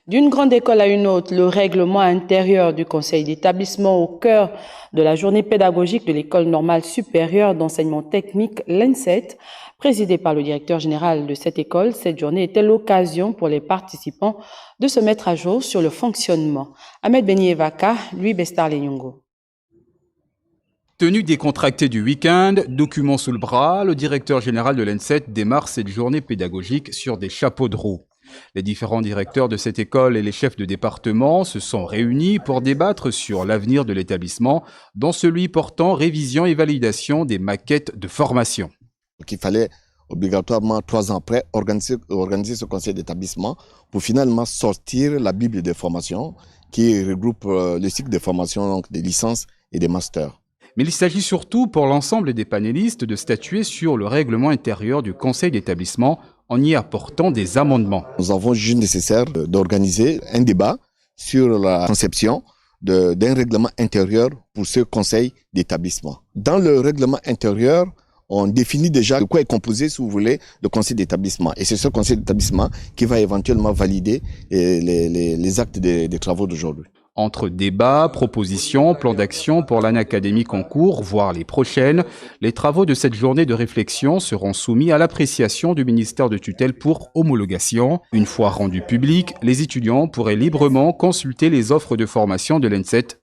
D'une grande école à une autre, le règlement intérieur du conseil d'établissement au cœur de la journée pédagogique de l'École normale supérieure d'enseignement technique, l'ENSET, présidée par le directeur général de cette école. Cette journée était l'occasion pour les participants de se mettre à jour sur le fonctionnement. Ahmed Beni Evaka, Louis Bestar Lenyongo. Tenue décontractée du week-end, document sous le bras, le directeur général de l'ENSET démarre cette journée pédagogique sur des chapeaux de roue. Les différents directeurs de cette école et les chefs de département se sont réunis pour débattre sur l'avenir de l'établissement, dont celui portant révision et validation des maquettes de formation. Il fallait obligatoirement 3 ans après organiser ce conseil d'établissement pour finalement sortir la Bible des formations qui regroupe le cycle de formation, donc des licences et des masters. Mais il s'agit surtout pour l'ensemble des panélistes de statuer sur le règlement intérieur du conseil d'établissement en y apportant des amendements. Nous avons jugé nécessaire d'organiser un débat sur la conception d'un règlement intérieur pour ce conseil d'établissement. Dans le règlement intérieur, on définit déjà de quoi est composé, si vous voulez, le conseil d'établissement. Et c'est ce conseil d'établissement qui va éventuellement valider les actes des travaux d'aujourd'hui. Entre débats, propositions, plans d'action pour l'année académique en cours, voire les prochaines, les travaux de cette journée de réflexion seront soumis à l'appréciation du ministère de tutelle pour homologation. Une fois rendu public, les étudiants pourraient librement consulter les offres de formation de l'ENSET